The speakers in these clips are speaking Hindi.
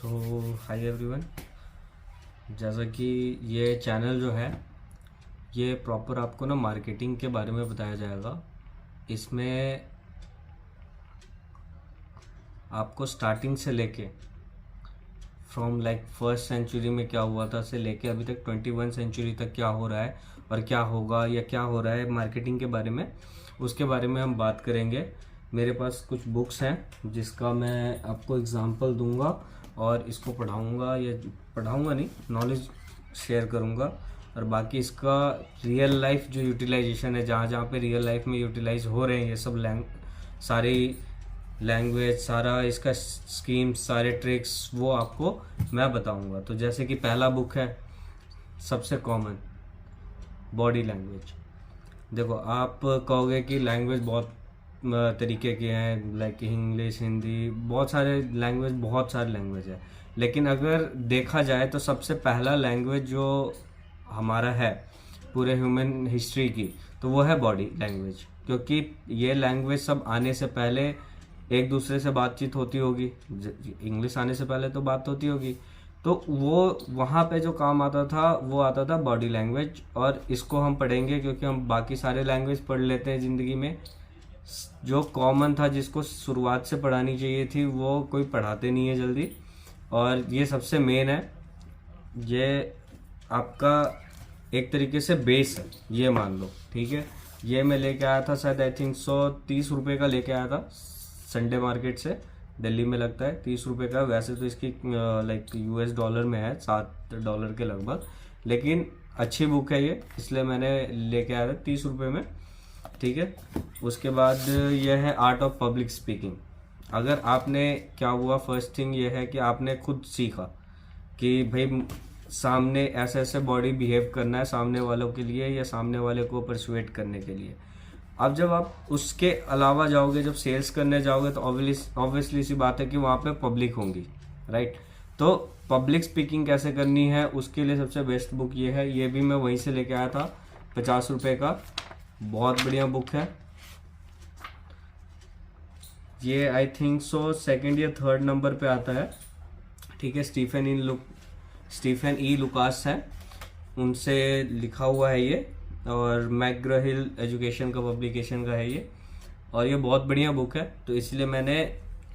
सो हाय एवरीवन। जैसा कि ये चैनल जो है ये प्रॉपर आपको ना मार्केटिंग के बारे में बताया जाएगा। इसमें आपको स्टार्टिंग से लेके फ्रॉम लाइक फर्स्ट सेंचुरी में क्या हुआ था से लेके अभी तक 21 सेंचुरी तक क्या हो रहा है और क्या होगा या क्या हो रहा है मार्केटिंग के बारे में, उसके बारे में हम बात करेंगे। मेरे पास कुछ बुक्स हैं जिसका मैं आपको एग्जांपल दूंगा और इसको पढ़ाऊंगा या पढ़ाऊंगा नहीं, नॉलेज शेयर करूंगा। और बाकी इसका रियल लाइफ जो यूटिलाइजेशन है, जहाँ जहाँ पे रियल लाइफ में यूटिलाइज हो रहे हैं ये सब सारी लैंग्वेज, सारा इसका स्कीम्स, सारे ट्रिक्स, वो आपको मैं बताऊंगा। तो जैसे कि पहला बुक है सबसे कॉमन, बॉडी लैंग्वेज। देखो, आप कहोगे कि लैंग्वेज बहुत तरीके के हैं, लाइक इंग्लिश, हिंदी, बहुत सारे लैंग्वेज है। लेकिन अगर देखा जाए तो सबसे पहला लैंग्वेज जो हमारा है पूरे ह्यूमन हिस्ट्री की, तो वो है बॉडी लैंग्वेज। क्योंकि ये लैंग्वेज सब आने से पहले एक दूसरे से बातचीत होती होगी, इंग्लिश आने से पहले तो बात होती होगी, तो वो वहाँ पे जो काम आता था वो आता था बॉडी लैंग्वेज। और इसको हम पढ़ेंगे क्योंकि हम बाकी सारे लैंग्वेज पढ़ लेते हैं ज़िंदगी में। जो कॉमन था, जिसको शुरुआत से पढ़ानी चाहिए थी, वो कोई पढ़ाते नहीं है जल्दी। और ये सबसे मेन है, ये आपका एक तरीके से बेस है, ये मान लो, ठीक है। ये मैं लेके आया था शायद, आई थिंक 130 रुपये का लेके आया था संडे मार्केट से, दिल्ली में लगता है 30 रुपये का। वैसे तो इसकी लाइक US डॉलर में है, $7 के लगभग, लेकिन अच्छी बुक है ये, इसलिए मैंने लेके आया था 30 रुपये में, ठीक है। उसके बाद ये है आर्ट ऑफ पब्लिक स्पीकिंग। अगर आपने, क्या हुआ, फर्स्ट थिंग ये है कि आपने खुद सीखा कि भाई सामने ऐसे ऐसे बॉडी बिहेव करना है सामने वालों के लिए या सामने वाले को परसुएट करने के लिए। अब जब आप उसके अलावा जाओगे, जब सेल्स करने जाओगे, तो ऑब्वियसली सी बात है कि वहाँ पे पब्लिक होंगी, राइट। तो पब्लिक स्पीकिंग कैसे करनी है उसके लिए सबसे बेस्ट बुक ये है। ये भी मैं वहीं से लेके आया था, 50 रुपये का, बहुत बढ़िया बुक है ये। आई थिंक सो सेकेंड या थर्ड नंबर पे आता है, ठीक है। स्टीफन ई लुकास है, उनसे लिखा हुआ है ये, और मैकग्रहिल एजुकेशन का पब्लिकेशन का है ये। और ये बहुत बढ़िया बुक है, तो इसलिए मैंने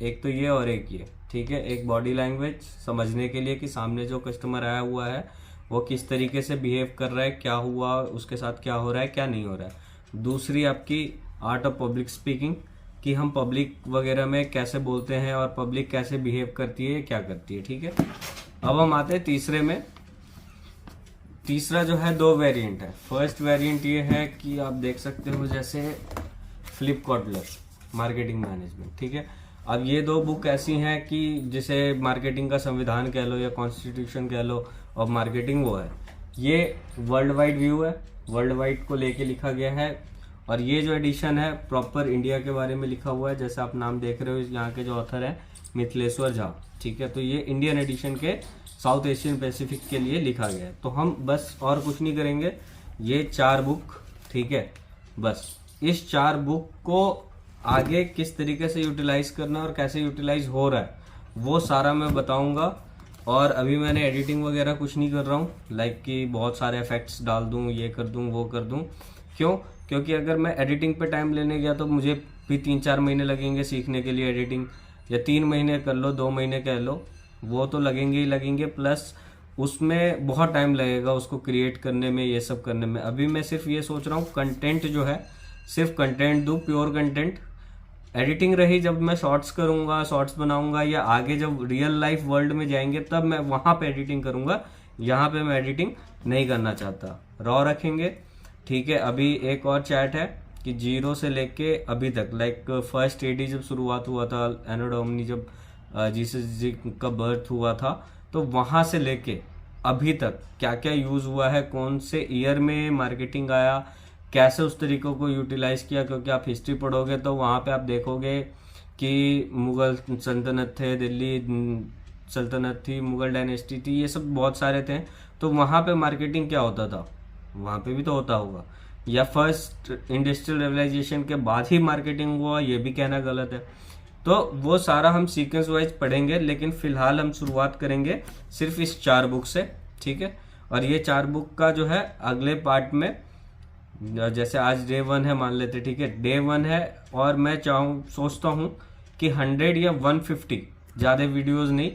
एक तो ये और एक ये, ठीक है। एक बॉडी लैंग्वेज समझने के लिए कि सामने जो कस्टमर आया हुआ है वो किस तरीके से बिहेव कर रहा है, क्या हुआ उसके साथ, क्या हो रहा है, क्या नहीं हो रहा है। दूसरी आपकी आर्ट ऑफ पब्लिक स्पीकिंग, कि हम पब्लिक वगैरह में कैसे बोलते हैं और पब्लिक कैसे बिहेव करती है, क्या करती है, ठीक है। अब हम आते हैं तीसरे में। तीसरा जो है, 2 वेरिएंट है। फर्स्ट वेरिएंट ये है कि आप देख सकते हो जैसे फ्लिप कॉटलर, मार्केटिंग मैनेजमेंट, ठीक है। अब ये 2 बुक ऐसी हैं कि जिसे मार्केटिंग का संविधान कह लो या कॉन्स्टिट्यूशन कह लो, और मार्केटिंग वो है। ये वर्ल्ड वाइड व्यू है, वर्ल्ड वाइड को लेके लिखा गया है। और ये जो एडिशन है प्रॉपर इंडिया के बारे में लिखा हुआ है, जैसे आप नाम देख रहे हो, यहाँ के जो ऑथर है मिथिलेश्वर झा, ठीक है। तो ये इंडियन एडिशन के साउथ एशियन पैसिफिक के लिए लिखा गया है। तो हम बस और कुछ नहीं करेंगे, ये 4 बुक, ठीक है। बस इस 4 बुक को आगे किस तरीके से यूटिलाइज करना और कैसे यूटिलाइज हो रहा है वो सारा मैं बताऊंगा। और अभी मैंने एडिटिंग वगैरह कुछ नहीं कर रहा हूँ, लाइक कि बहुत सारे इफेक्ट्स डाल दूँ, ये कर दूँ, वो कर दूँ। क्यों? क्योंकि अगर मैं एडिटिंग पे टाइम लेने गया तो मुझे भी 3-4 महीने लगेंगे सीखने के लिए एडिटिंग, या 3 महीने कर लो, 2 महीने कह लो, वो तो लगेंगे ही लगेंगे। प्लस उसमें बहुत टाइम लगेगा उसको क्रिएट करने में, ये सब करने में। अभी मैं सिर्फ ये सोच रहा हूँ कंटेंट जो है, सिर्फ कंटेंट दूँ, प्योर कंटेंट। एडिटिंग रही जब मैं शॉर्ट्स करूँगा, शॉर्ट्स बनाऊँगा, या आगे जब रियल लाइफ वर्ल्ड में जाएंगे तब मैं वहाँ पे एडिटिंग करूँगा। यहाँ पे मैं एडिटिंग नहीं करना चाहता, रॉ रखेंगे, ठीक है। अभी एक और चैट है कि 0 से लेके अभी तक, लाइक फर्स्ट AD जब शुरुआत हुआ था, एनो डोमिनी जब जीसस जी का बर्थ हुआ था, तो वहां से लेके अभी तक क्या क्या यूज हुआ है, कौन से ईयर में मार्केटिंग आया, कैसे उस तरीकों को यूटिलाइज किया। क्योंकि आप हिस्ट्री पढ़ोगे तो वहां पे आप देखोगे कि मुगल सल्तनत थे, दिल्ली सल्तनत थी, मुगल डायनेस्टी थी, ये सब बहुत सारे थे। तो वहां पे मार्केटिंग क्या होता था, वहां पे भी तो होता होगा। या फर्स्ट इंडस्ट्रियल रेवलाइजेशन के बाद ही मार्केटिंग हुआ, ये भी कहना गलत है। तो वो सारा हम सीक्वेंस वाइज पढ़ेंगे, लेकिन फिलहाल हम शुरुआत करेंगे सिर्फ इस 4 बुक से, ठीक है। और ये 4 बुक का जो है अगले पार्ट में, जैसे आज डे 1 है मान लेते, ठीक है, डे 1 है, और मैं सोचता हूँ कि 100 या 150, ज़्यादा वीडियोस नहीं,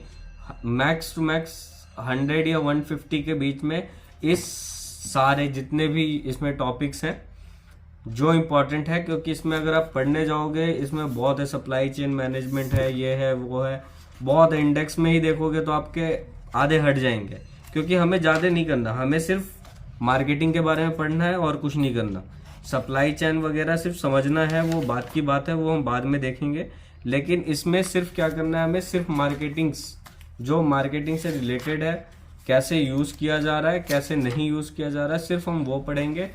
मैक्स टू मैक्स 100 या 150 के बीच में इस सारे जितने भी इसमें टॉपिक्स हैं जो इम्पोर्टेंट है, क्योंकि इसमें अगर आप पढ़ने जाओगे इसमें बहुत है, सप्लाई चेन मैनेजमेंट है, ये है वो है, बहुत इंडेक्स में ही देखोगे तो आपके आधे हट जाएंगे, क्योंकि हमें ज़्यादा नहीं करना, हमें सिर्फ मार्केटिंग के बारे में पढ़ना है और कुछ नहीं करना। सप्लाई चेन वगैरह सिर्फ समझना है, वो बात की बात है, वो हम बाद में देखेंगे। लेकिन इसमें सिर्फ क्या करना है, हमें सिर्फ जो मार्केटिंग से रिलेटेड है, कैसे यूज़ किया जा रहा है, कैसे नहीं यूज़ किया जा रहा है, सिर्फ हम वो पढ़ेंगे।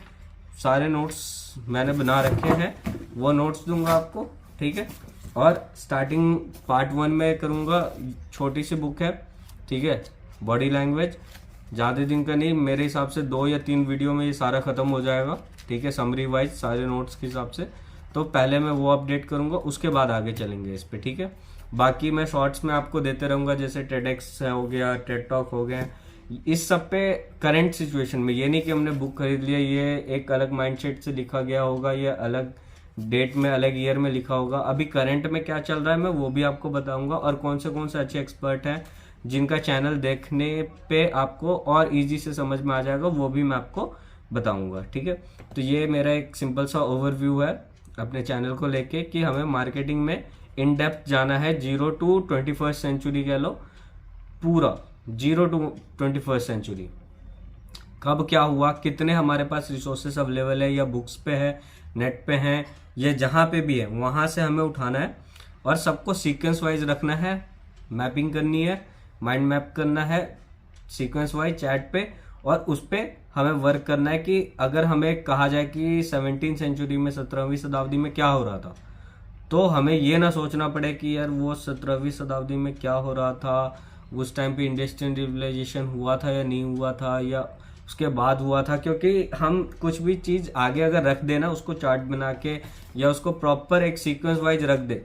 सारे नोट्स मैंने बना रखे हैं, वो नोट्स दूंगा आपको, ठीक है। और स्टार्टिंग पार्ट 1 में करूंगा, छोटी सी बुक है, ठीक है, बॉडी लैंग्वेज, ज़्यादा दिन का नहीं, मेरे हिसाब से 2 या 3 वीडियो में ये सारा ख़त्म हो जाएगा, ठीक है, समरी वाइज सारे नोट्स के हिसाब से। तो पहले मैं वो अपडेट करूंगा, उसके बाद आगे चलेंगे इस पे, ठीक है। बाकी मैं शॉर्ट्स में आपको देते रहूंगा, जैसे टेडेक्स हो गया, टेड टॉक हो गया, इस सब पे करंट सिचुएशन में, ये नहीं कि हमने बुक खरीद लिया, ये एक अलग माइंडसेट से लिखा गया होगा, ये अलग डेट में, अलग ईयर में लिखा होगा। अभी करंट में क्या चल रहा है मैं वो भी आपको बताऊंगा, और कौन से अच्छे एक्सपर्ट हैं जिनका चैनल देखने पे आपको और इजी से समझ में आ जाएगा, वो भी मैं आपको बताऊंगा, ठीक है। तो ये मेरा एक सिंपल सा ओवरव्यू है अपने चैनल को लेके, कि हमें मार्केटिंग में इन डेप्थ जाना है, 0 to 21st सेंचुरी कह लो, पूरा 0 to 21st सेंचुरी। कब क्या हुआ, कितने हमारे पास रिसोर्सेस अवेलेबल है, या बुक्स पे है, नेट पे हैं, या जहाँ पे भी है वहाँ से हमें उठाना है, और सबको सीक्वेंस वाइज रखना है, मैपिंग करनी है, माइंड मैप करना है सीक्वेंस वाइज चैट पे, और उस पर हमें वर्क करना है कि अगर हमें कहा जाए कि 17वीं सेंचुरी में, 17वीं शताब्दी में क्या हो रहा था, तो हमें ये ना सोचना पड़े कि यार वो 17वीं शताब्दी में क्या हो रहा था, उस टाइम पे इंडस्ट्रियल रिवोल्यूशन हुआ था या नहीं हुआ था, या उसके बाद हुआ था। क्योंकि हम कुछ भी चीज़ आगे अगर रख देना, उसको चार्ट बना के, या उसको प्रॉपर एक सीक्वेंस वाइज रख दे,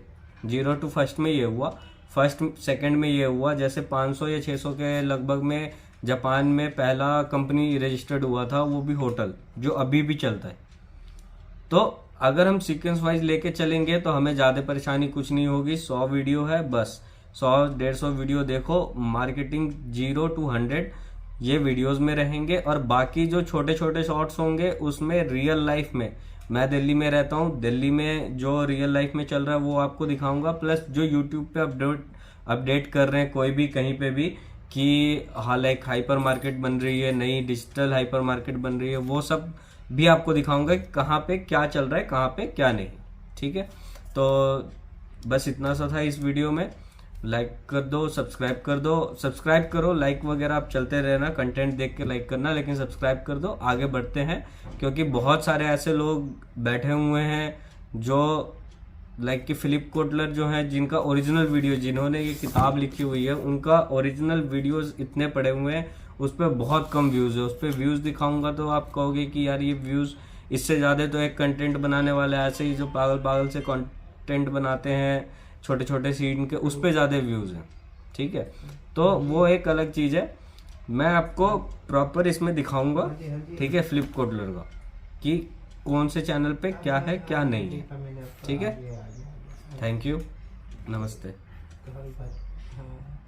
0 to 1st में ये हुआ, 1st 2nd में ये हुआ, जैसे 500 या 600 के लगभग में जापान में पहला कंपनी रजिस्टर्ड हुआ था, वो भी होटल, जो अभी भी चलता है। तो अगर हम सीक्वेंस वाइज लेके चलेंगे तो हमें ज़्यादा परेशानी कुछ नहीं होगी। 100 वीडियो है, बस 100-150 वीडियो देखो, मार्केटिंग 0 to 100 ये वीडियोस में रहेंगे, और बाकी जो छोटे छोटे शॉर्ट्स होंगे उसमें रियल लाइफ में, मैं दिल्ली में रहता हूँ, दिल्ली में जो रियल लाइफ में चल रहा है वो आपको दिखाऊंगा, प्लस जो यूट्यूब पे अपडेट कर रहे हैं कोई भी कहीं पे भी, कि हाल एक हाइपर मार्केट बन रही है, नई डिजिटल हाइपर मार्केट बन रही है, वो सब भी आपको दिखाऊंगा कि कहाँ पे क्या चल रहा है, कहाँ पे क्या नहीं, ठीक है। तो बस इतना सा था इस वीडियो में। लाइक कर दो, सब्सक्राइब करो, लाइक वगैरह आप चलते रहना, कंटेंट देख के लाइक करना, लेकिन सब्सक्राइब कर दो, आगे बढ़ते हैं। क्योंकि बहुत सारे ऐसे लोग बैठे हुए हैं जो लाइक कि फिलिप कोटलर जो है, जिनका ओरिजिनल वीडियो, जिन्होंने ये किताब लिखी हुई है, उनका ओरिजिनल वीडियोस इतने पड़े हुए हैं, उस पर बहुत कम व्यूज़ है। उस पर व्यूज़ दिखाऊंगा तो आप कहोगे कि यार ये व्यूज़, इससे ज़्यादा तो एक कंटेंट बनाने वाले ऐसे ही जो पागल से कंटेंट बनाते हैं छोटे छोटे सीन के, उस पर ज़्यादा व्यूज़ हैं, ठीक है। तो वो एक अलग चीज़ है, मैं आपको प्रॉपर इसमें दिखाऊंगा, ठीक है, फ्लिप कोटलर का, कि कौन से चैनल पे क्या है क्या नहीं है, ठीक है। थैंक यू, नमस्ते।